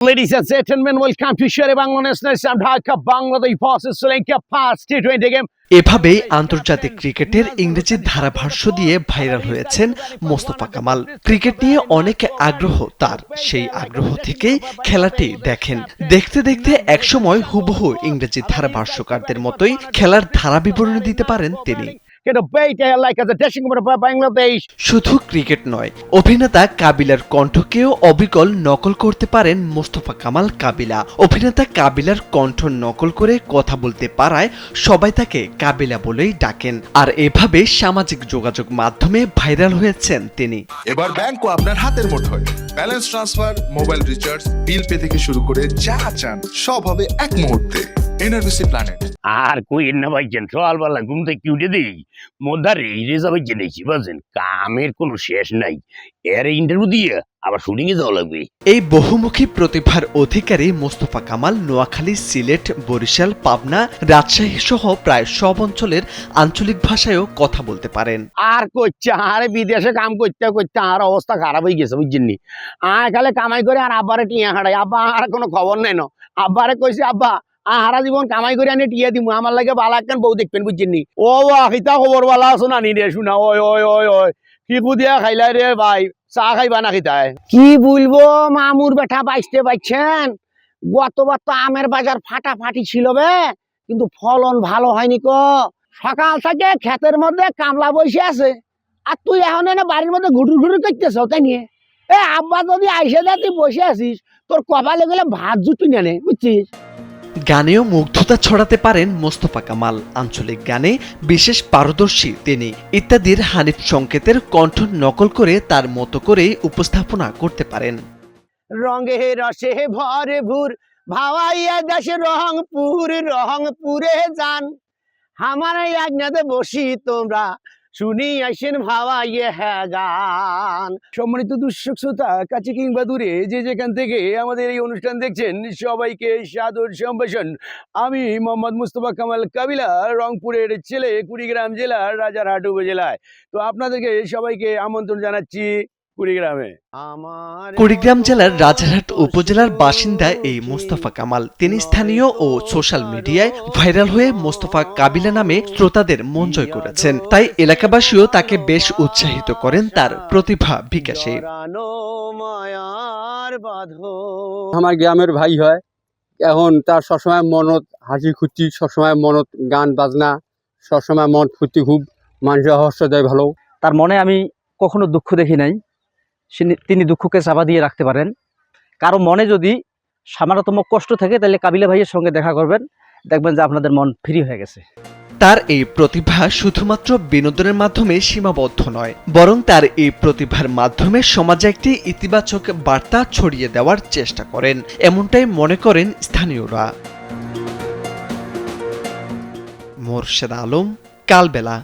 Ladies and gentlemen, welcome to Shere Bangla National Stadium, Dhaka, Bangladesh versus Sri Lanka past T20 game. এভাবেই আন্তর্জাতিক ক্রিকেটের ইংরেজি ধারাভাষ্য দিয়ে viral হয়েছেন মোস্তফা কামাল। ক্রিকেট নিয়ে অনেক আগ্রহ তার, সেই আগ্রহ থেকেই খেলাটি দেখেন। দেখতে দেখতে একসময় হুবহু ইংরেজি ধারাভাষ্যকারদের মতোই খেলার ধারা বিবরণী দিতে পারেন তিনি। শুধু ক্রিকেট নয়, অভিনেতা কাবিলার কণ্ঠকেও অবিকল নকল করতে পারেন মোস্তফা কামাল কাবিলা। অভিনেতা কাবিলার কণ্ঠ নকল করে কথা বলতে পারায় সবাই তাকে কাবিলা বলেই ডাকেন, আর এভাবে সামাজিক যোগাযোগ মাধ্যমে ভাইরাল হয়েছেন তিনি। এবার ব্যাংকও আপনার হাতের মুঠোয়। Balance transfer, mobile recharge, bill pay থেকে শুরু করে যা চান সব হবে এক মুহূর্তে। NRBC planet. আর কই না ভাইজান, সকালবেলা ঘুম থেকে উঠে দিই মোদ্দার এই রেজা ভাইজান এসি বুঝছেন, কামের কোনো শেষ নাই। এর ইন্টারভিউ দিয়ে আবার শুটিং এ যাওয়া লাগবে। এই বহুমুখী প্রতিভার অধিকারী মোস্তফা কামাল নোয়াখালী, সিলেট, বরিশাল, পাবনা, রাজশাহী সহ প্রায় সব অঞ্চলের আঞ্চলিক ভাষায়ও কথা বলতে পারেন। আর করছে আর বিদেশে কাম করতে করতে আর অবস্থা খারাপ হয়ে গেছে বুঝছেন নি। আর খালে কামাই করে আর আব্বারে টিয়া খাড়াই, আব্বা আর কোনো খবর নেই না। আব্বারে কইছে আব্বা আহারা জীবন কামাই করে আনি টিয়া দিব, আমার লাগে বালা একখান বউ দেখবেন বুঝছেন নি। ও বাকিতা খবর বালা আছো না নি রে শুনা। ওই ওই ওই ওই কি কুদিয়া খাইলাই রে ভাই, চা খাইবা না খিতায় কি বলবো। মামুর বেটা বাইসতে পাইছেন, গতবার তো আমের বাজার ফাটাফাটি ছিল বে, কিন্তু ফলন ভালো হয়নি ক। সকাল থেকে ক্ষেতের মধ্যে কামলা বসে আছে, আর তুই এখন এনে বাড়ির মধ্যে ঘুটুর ঘুটুর করতেছ তাই নিয়ে। এ আব্বা যদি আইসে যা তুই বসে আছিস, তোর কপালে গেলে ভাত জুটি নেনে বুঝছিস। গানেও মুগ্ধতা ছড়াতে পারেন মোস্তফা কামাল। আঞ্চলিক গানে বিশেষ পারদর্শী তিনি। ইত্যাদির হানিফ সংকেতের কণ্ঠ নকল করে তার মতো করে উপস্থাপনা করতে পারেন। রঙে রসে ভরে ভুর ভাওয়াইয়া দেশে রংপুরে যান, আমার আজ্ঞাতে বসি তোমরা শুনি আসেন ভাওয়াইয়ে হ্যাঁ গান। সম্মানিত দর্শক শ্রোতা, কাছে কিংবা দূরে যে যেখান থেকে আমাদের এই অনুষ্ঠান দেখছেন, সবাইকে সাদর সম্ভাষণ। আমি মোহাম্মদ মুস্তফা কামাল কাবিলা, রংপুরের ছেলে, কুড়িগ্রাম জেলার রাজারহাট উপজেলায়। তো আপনাদেরকে সবাইকে আমন্ত্রণ জানাচ্ছি কুড়িগ্রামে। কুড়িগ্রাম জেলার রাজারহাট উপজেলার বাসিন্দা এই মোস্তফা কামাল। তিনি স্থানীয় ও সোশ্যাল মিডিয়ায় ভাইরাল হয়ে মোস্তফা কাবিলা নামে শ্রোতাদের মন জয় করেছেন। তাই এলাকাবাসীও তাকে বেশ উৎসাহিত করেন তার প্রতিভা বিকাশে। আমার গ্রামের ভাই হয়, এখন তার সবসময় মনত হাসি খুশি, সবসময় মনত গান বাজনা, সবসময় মন ফুর্তি, খুব মানুষের হর্ষ দেয় ভালো। তার মনে আমি কখনো দুঃখ দেখি নাই। তিনি দুঃখকে চাপা দিয়ে রাখতে পারেন। কারো মনে যদি সামান্যতম কষ্ট থাকে, তাহলে কাবিলা ভাইয়ের সঙ্গে দেখা করবেন, দেখবেন যে আপনাদের মন ফ্রি হয়ে গেছে। তার এই প্রতিভা শুধুমাত্র বিনোদনের মাধ্যমে সীমাবদ্ধ নয়, বরং তার এই প্রতিভার মাধ্যমে সমাজে একটি ইতিবাচক বার্তা ছড়িয়ে দেওয়ার চেষ্টা করেন, এমনটাই মনে করেন স্থানীয়রা। মোরশেদ আলম, কালবেলা।